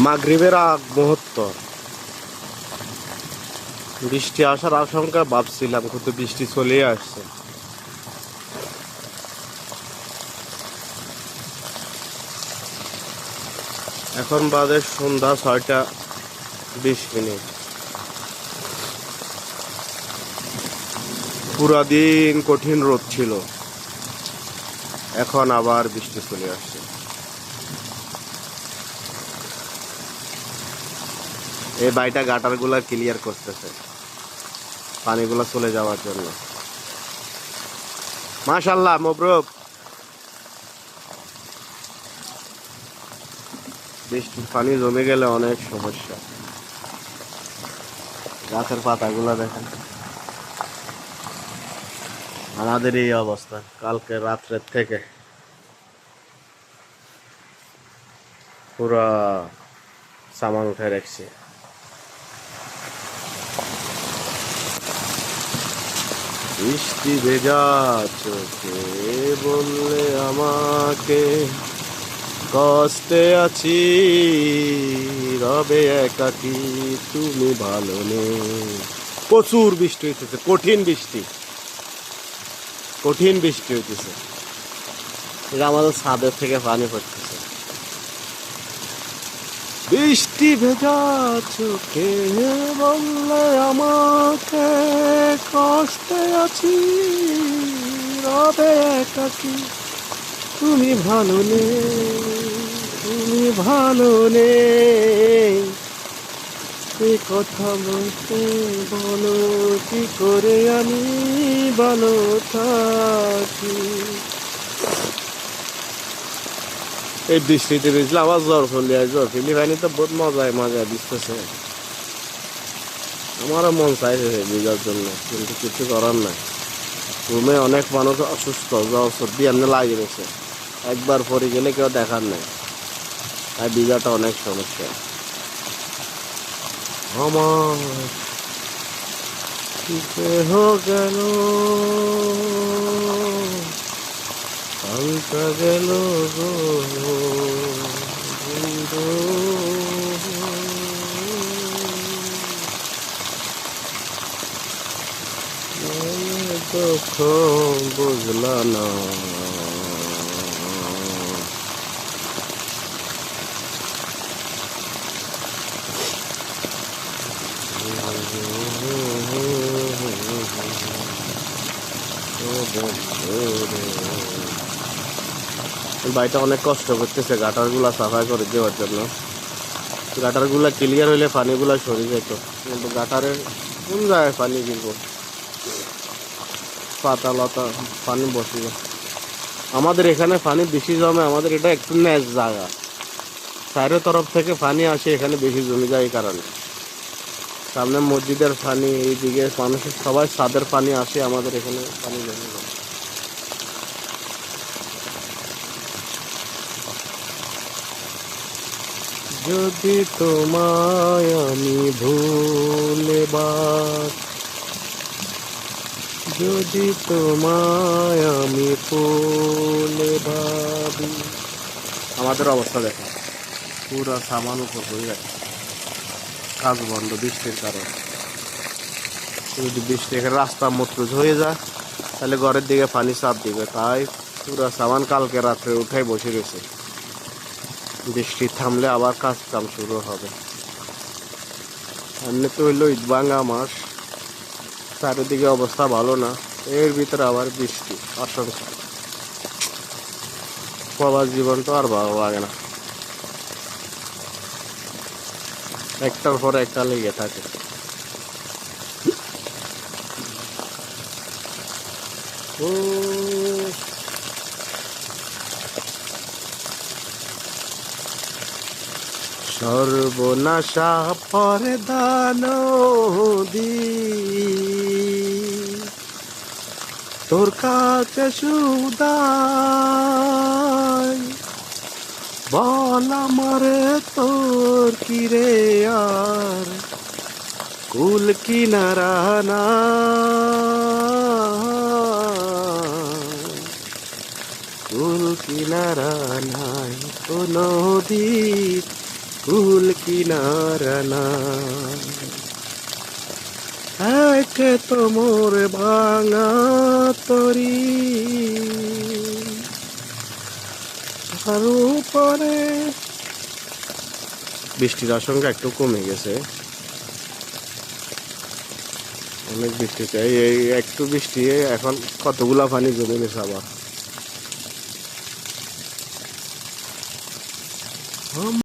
মাগরিবের আগ মুহূর্ত, বৃষ্টি আসার আশঙ্কা ভাবছিলাম, কিন্তু বৃষ্টি চলে আসছে। এখন বাজে সন্ধ্যা 6টা 20 মিনিট। পুরা দিন কঠিন রোদ ছিল, এখন আবার বৃষ্টি চলে আসছে। এই বাড়িটা গাটার গুলা ক্লিয়ার করতেছে পানিগুলা চলে যাওয়ার জন্য। মাশাআল্লাহ, মবরুক। বৃষ্টির পানি জমে গেলে অনেক সমস্যা। গাছের পাতাগুলা দেখেন, আমাদের এই অবস্থা কালকে রাত্রের থেকে পুরা সামান উঠে রাখছি। বৃষ্টি ভেজা চোখে বললে আমাকে, কষ্টে আছি রবে একাকি, তুমি ভালো নেই। প্রচুর বৃষ্টি হইতেছে, কঠিন বৃষ্টি হইতেছে। এটা আমাদের ছাদের থেকে পানি পড়তেছে। বৃষ্টি ভেজা চোখে বললে আমাকে, কষ্টে আছি রবে একাকি, তুমি ভালো নেই। এই কথা বলতে বলো, কি করে আমি ভালো থাকি। এই বৃষ্টিতে ভিজলে আবার জ্বর ফেলি পানি তো বহুত মজা দিতেছে। আমারও মন চাইছে ভিজার জন্য, কিন্তু কিছু করার নাই। রুমে অনেক মানুষ অসুস্থ, জ্বর সর্দি এমনি লাগে রয়েছে। একবার পরে গেলে কেউ দেখার নাই, তাই ভিজাটা অনেক সমস্যা। আমার দেহ গেল, কালটা গেল গো বন্ধু, দুঃখ বুঝলা না। বাড়িটা অনেক কষ্ট করতেছে গাটার গুলা সাফাই করে দেওয়ার জন্য। গাটার গুলা ক্লিয়ার হইলে পানিগুলা সরে যেত, কিন্তু গাটারের কোন জায়গায় পানি গিরবো, পাতা লতা পানি বসে যায়। আমাদের এখানে পানি বেশি জমে, আমাদের এটা একটু ন্যাচ জায়গা, চারের তরফ থেকে পানি আসে, এখানে বেশি জমে যায়। এই কারণে সামনে মসজিদের পানি, এইদিকে মানুষের সবাই ছাদের পানি আসে, আমাদের এখানে পানি জমে যায়। যদি তোমায় আমি যদি তোমায় আমি ভুলে ভাবি। আমাদের অবস্থা দেখো, পুরো সামান উপর হয়ে গেছে, কাজ বন্ধ বৃষ্টির কারণে। যদি বৃষ্টি এখানে রাস্তা মতরুজ হয়ে যায়, তাহলে ঘরের দিকে পানি চাপ দিবে, তাই পুরো সামান কালকে রাত্রে উঠাই বসে গেছে। বৃষ্টি থামলে আবার কাজ কাম শুরু হবে। এমনি তো হইলো ঈদ ভাঙা মাস, চারিদিকে অবস্থা ভালো না, এর ভিতরে আবার বৃষ্টি আশঙ্কা। প্রবাস জীবন তো আর ভালো লাগে না, একটার পর একটা লেগে থাকে। ও সর্বনাশা পর্দা নদী, তোর কাছে সুদাই বল আমারে, তোর কিরে আর কুল কিনারা না, কুল কিনারা নাই, ও নদী কুল কিনারা না একে তো মোর ভাঙা তরি আর উপরে বৃষ্টির আশঙ্কা একটু কমে গেছে, অনেক বৃষ্টি চাই, এই একটু বৃষ্টি এখন কতগুলা পানি জমে গেছে আবার।